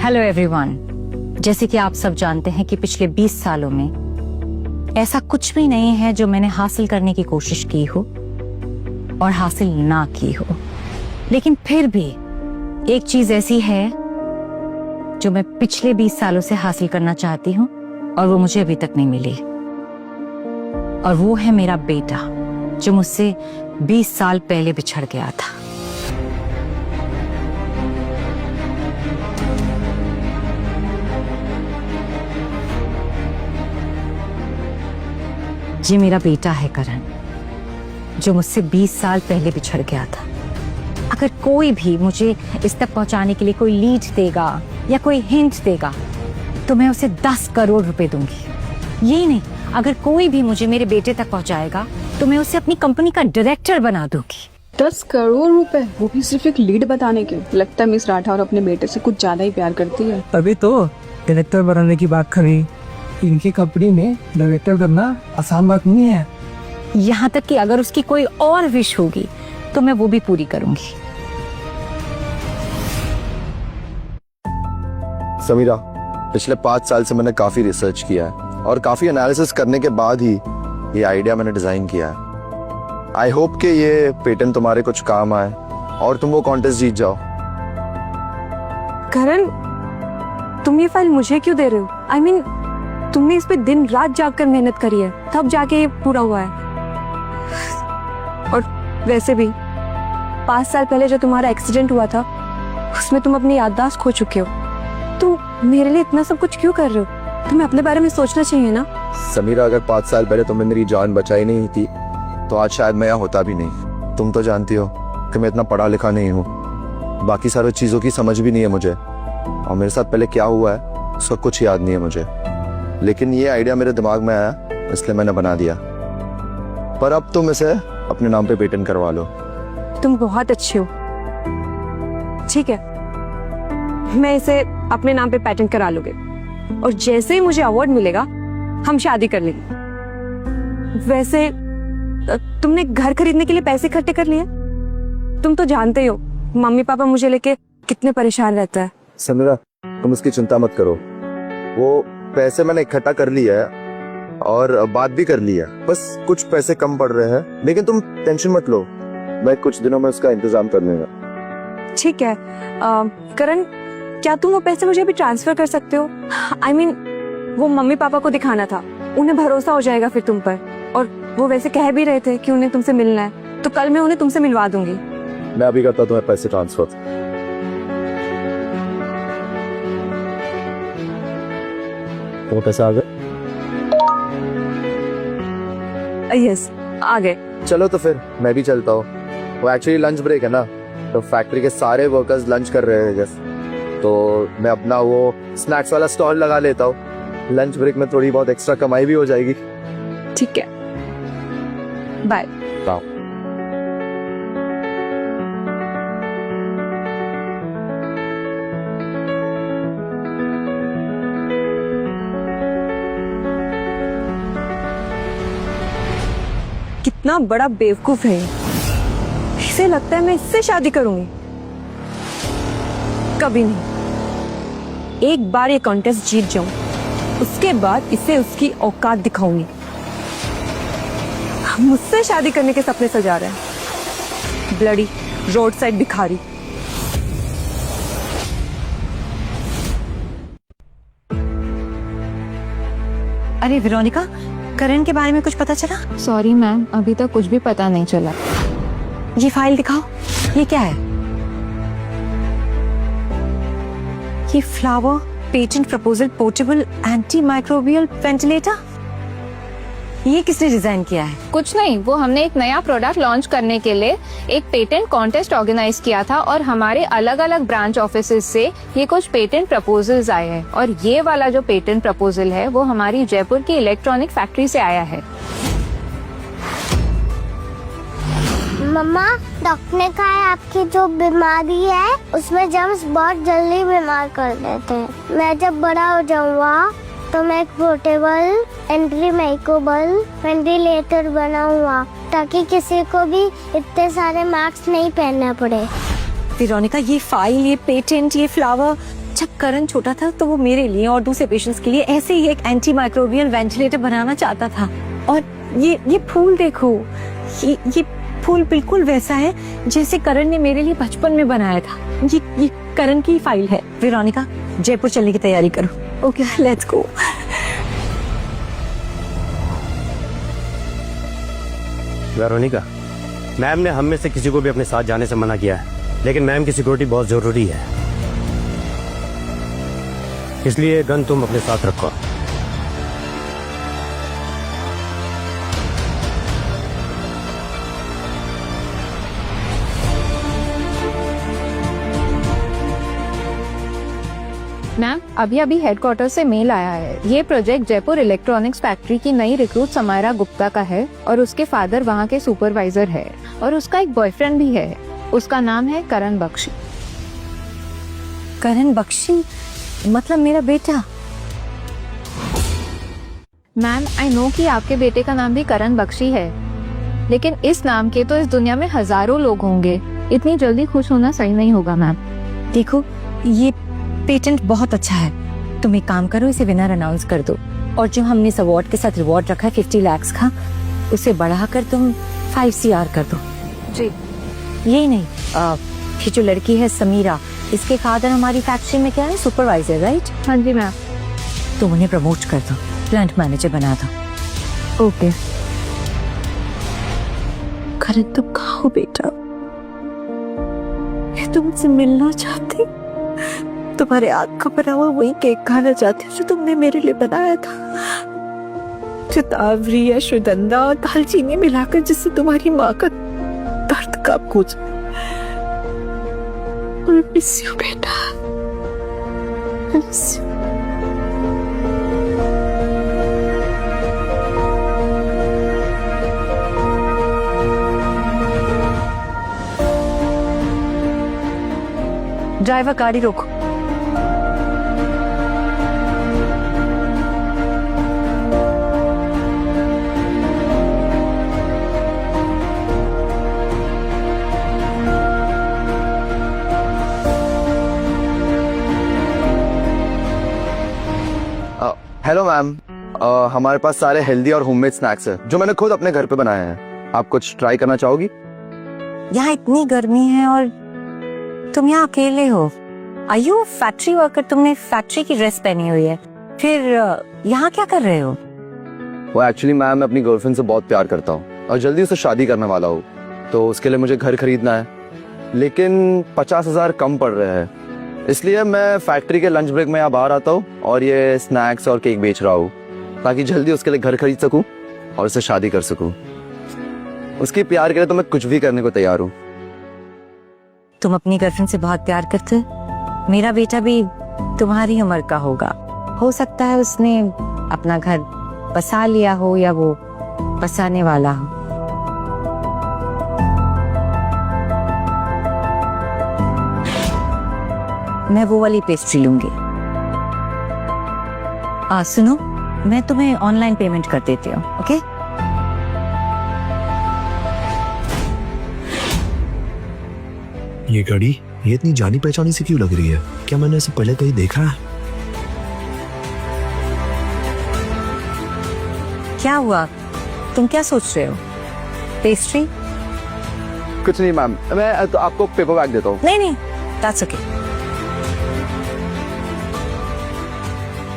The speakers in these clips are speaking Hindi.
Hello everyone. जैसे कि आप सब जानते हैं कि पिछले 20 सालों में ऐसा कुछ भी नहीं है जो मैंने हासिल करने की कोशिश की हो और हासिल ना की हो, लेकिन फिर भी एक चीज ऐसी है जो मैं पिछले 20 सालों से हासिल करना चाहती हूँ और वो मुझे अभी तक नहीं मिली, और वो है मेरा बेटा जो मुझसे 20 साल पहले बिछड़ गया था। ये मेरा बेटा है करण, जो मुझसे 20 साल पहले बिछड़ गया था। अगर कोई भी मुझे इस तक पहुंचाने के लिए कोई लीड देगा या कोई हिंट देगा तो मैं उसे 10 करोड़ रुपए दूंगी। यही नहीं, अगर कोई भी मुझे मेरे बेटे तक पहुंचाएगा तो मैं उसे अपनी कंपनी का डायरेक्टर बना दूंगी। 10 करोड़ रुपए, वो भी सिर्फ एक लीड बताने के। लगता है मिस राठौर अपने बेटे से कुछ ज्यादा ही प्यार करती है। तभी तो डायरेक्टर बनाने की बात करी। इनकी कंपनी में डायरेक्टर करना आसान बात नहीं है। यहाँ तक कि अगर उसकी कोई और विश होगी तो मैं वो भी पूरी करूंगी। समीरा, पिछले 5 साल से मैंने काफी रिसर्च किया है और काफी एनालिसिस करने के बाद ही ये आइडिया मैंने डिजाइन किया है। आई होप कि ये पेटेंट तुम्हारे कुछ काम आए और तुम वो कॉन्टेस्ट जीत जाओ। करण, तुम ये फाइल मुझे क्यों दे रहे हो? I mean, तुमने इस पे दिन रात जागकर मेहनत करी है, तब जाके ये पूरा हुआ है। और वैसे भी 5 साल पहले जो तुम्हारा एक्सीडेंट हुआ था उसमें तुम अपनी याददाश्त खो चुके हो। तुम मेरे लिए इतना सब कुछ क्यों कर रहे हो? तुम्हें अपने बारे में सोचना चाहिए ना। समीरा, अगर 5 साल पहले तुमने मेरी जान बचाई नहीं थी तो आज शायद मैं यहाँ होता भी नहीं। तुम तो जानती हो कि मैं इतना पढ़ा लिखा नहीं हूँ, बाकी सारी चीजों की समझ भी नहीं है मुझे, और मेरे साथ पहले क्या हुआ है उसका कुछ याद नहीं है मुझे। लेकिन ये आइडिया मेरे दिमाग में आया इसलिए मैंने बना दिया। पर अब तुम इसे अपने नाम पे पेटेंट करवा लो। तुम बहुत अच्छे हो। ठीक है, मैं इसे अपने नाम पे पेटेंट करा लूंगी, और जैसे ही मुझे अवार्ड मिलेगा हम शादी कर लेंगे। वैसे तुमने घर खरीदने के लिए पैसे इकट्ठे कर लिए? तुम तो जानते ही हो मम्मी पापा मुझे लेके कितने परेशान रहता है। समीरा, तुम इसकी चिंता मत करो। वो पैसे मैंने इकट्ठा कर लिया है और बात भी कर लिया, बस कुछ पैसे कम पड़ रहे हैं, लेकिन तुम टेंशन मत लो, मैं कुछ दिनों में उसका इंतजाम कर लूंगा। ठीक है। करण, क्या तुम वो पैसे मुझे अभी ट्रांसफर कर सकते हो? I mean, वो मम्मी पापा को दिखाना था, उन्हें भरोसा हो जाएगा फिर तुम पर, और वो वैसे कह भी रहे थे कि उन्हें तुमसे मिलना है, तो कल मैं उन्हें तुमसे मिलवा दूंगी। मैं अभी करता तुम्हें पैसे ट्रांसफर। वो पैसे आ गए? यस, आ गए। चलो तो फिर मैं भी चलता हूँ। वो एक्चुअली लंच ब्रेक है ना, तो फैक्ट्री के सारे वर्कर्स लंच कर रहे हैं, तो मैं अपना वो स्नैक्स वाला स्टॉल लगा लेता हूँ। लंच ब्रेक में थोड़ी बहुत एक्स्ट्रा कमाई भी हो जाएगी। ठीक है, बाय। कितना बड़ा बेवकूफ है, इसे लगता है मैं इससे शादी करूंगी। कभी नहीं। एक बार ये कॉन्टेस्ट जीत जाऊं, उसके बाद इसे उसकी औकात दिखाऊंगी। मुझसे शादी करने के सपने सजा रहा है, ब्लडी रोड साइड भिखारी। अरे वेरोनिका, करण के बारे में कुछ पता चला? सॉरी मैम, अभी तक कुछ भी पता नहीं चला। ये फाइल दिखाओ, ये क्या है? ये flower patent proposal portable anti microbial ventilator, ये किसने डिजाइन किया है? कुछ नहीं, वो हमने एक नया प्रोडक्ट लॉन्च करने के लिए एक पेटेंट कॉन्टेस्ट ऑर्गेनाइज किया था, और हमारे अलग अलग ब्रांच ऑफिसेज से ये कुछ पेटेंट प्रपोजल्स आए हैं, और ये वाला जो पेटेंट प्रपोजल है वो हमारी जयपुर की इलेक्ट्रॉनिक फैक्ट्री से आया है। मम्मा, डॉक्टर ने कहा है आपकी जो बीमारी है उसमें जर्म्स बहुत जल्दी बीमार कर देते हैं। मैं जब बड़ा हो जाऊंगा तो मैं एक पोर्टेबल एंटी माइक्रोबियल वेंटिलेटर बनाऊंगा, ताकि किसी को भी इतने सारे मास्क नहीं पहनना पड़े। वेरोनिका, ये फाइल, ये पेटेंट, ये फ्लावर जब करण छोटा था तो वो मेरे लिए और दूसरे पेशेंट्स के लिए ऐसे ही एक एंटी माइक्रोबियल वेंटिलेटर बनाना चाहता था। और ये फूल देखो, ये फूल बिल्कुल वैसा है जैसे करण ने मेरे लिए बचपन में बनाया था। ये करण की फाइल है। वेरोनिका, जयपुर चलने की तैयारी करो। Okay, let's go. Veronica, ma'am ने हम में से किसी को भी अपने साथ जाने से मना किया है, लेकिन मैम की सिक्योरिटी बहुत जरूरी है, इसलिए गन तुम अपने साथ रखो। मैम, अभी हेडक्वार्टर से मेल आया है। ये प्रोजेक्ट जयपुर इलेक्ट्रॉनिक्स फैक्ट्री की नई रिक्रूट समायरा गुप्ता का है और उसके फादर वहाँ के सुपरवाइजर है और उसका एक बॉयफ्रेंड भी है। उसका नाम है करण बख्शी। करण बख्शी मतलब मेरा बेटा? मैम, आई नो कि आपके बेटे का नाम भी करण बख्शी है, लेकिन इस नाम के तो इस दुनिया में हजारों लोग होंगे। इतनी जल्दी खुश होना सही नहीं होगा मैम। देखो, ये पेटेंट बहुत अच्छा है। तुम एक काम करो, इसे विनर अनाउंस कर दो और जो हमने इस अवार्ड के साथ रिवॉर्ड रखा है 50 लाख का, उसे बढ़ाकर तुम 5 CR कर दो। जी। यही नहीं, ये जो लड़की है समीरा, इसके फादर हमारी फैक्ट्री में क्या है, सुपरवाइजर, राइट? हाँ जी मैम। तुम उन्हें प्रमोट कर दो, प्लांट मैनेजर बना दो। ओके। करण, तुम कहाँ हो बेटा? मैं तुमसे मिलना चाहती, तुम्हारे हाथ का बना हुआ वही केक खाना चाहती हूँ जो तुमने मेरे लिए बनाया था, चितावरी, अश्वगंधा और दालचीनी मिलाकर, जिससे तुम्हारी माँ का दर्द कब हो जाए। I miss you, बेटा। I miss you। ड्राइवर, गाड़ी रोको। हेलो मैम, हमारे पास सारे हेल्दी और होममेड स्नैक्स है जो मैंने खुद अपने घर पे बनाए हैं। आप कुछ ट्राई करना चाहोगी? यहाँ इतनी गर्मी है और तुम यहाँ अकेले हो। Are you factory worker? तुमने फैक्ट्री की ड्रेस पहनी हुई है, फिर यहाँ क्या कर रहे हो? वो एक्चुअली मैम, मैं अपनी गर्लफ्रेंड से बहुत प्यार करता हूँ और जल्दी उससे शादी करने वाला हूँ, तो उसके लिए मुझे घर खरीदना है, लेकिन 50,000 कम पड़ रहे हैं, इसलिए मैं फैक्ट्री के लंच ब्रेक में यहाँ बाहर आता हूँ और ये स्नैक्स और केक बेच रहा हूँ ताकि जल्दी उसके लिए घर खरीद सकूँ और उससे शादी कर सकूँ। उसके प्यार के लिए तो मैं कुछ भी करने को तैयार हूँ। तुम अपनी गर्लफ्रेंड से बहुत प्यार करते हो। मेरा बेटा भी तुम्हारी उम्र का होगा। हो सकता है उसने अपना घर बसा लिया हो या वो बसाने वाला हो। मैं वो वाली पेस्ट्री लूंगी। सुनो, मैं तुम्हें ऑनलाइन पेमेंट कर देती हूँ, ओके? ये गाड़ी ये इतनी जानी पहचानी सी क्यों लग रही है? क्या मैंने इसे पहले कहीं देखा है? क्या हुआ? तुम क्या सोच रहे हो? पेस्ट्री? कुछ नहीं मैम, मैं तो आपको पेपर बैग देता हूँ। नहीं, that's okay.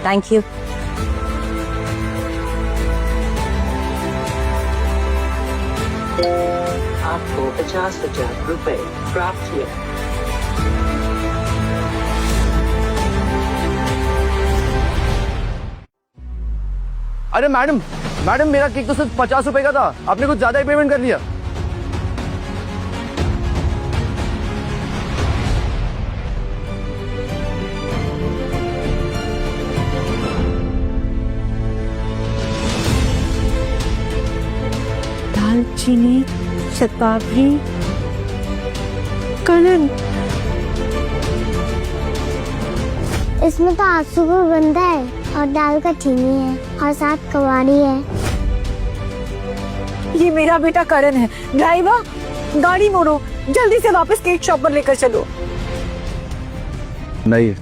Thank you. आपको 50,000 रुपए प्राप्त हुए। अरे मैडम, मेरा केक तो सिर्फ 50 रुपए का था, आपने कुछ ज्यादा ही पेमेंट कर लिया। दालचीनी, शतावरी, करण। इसमें तो आंसू का गंधा है और दाल का चीनी है और साथ कवाड़ी है। ये मेरा बेटा करण है। ड्राइवर, गाड़ी मोड़ो, जल्दी से वापस केक शॉप पर लेकर चलो। नहीं,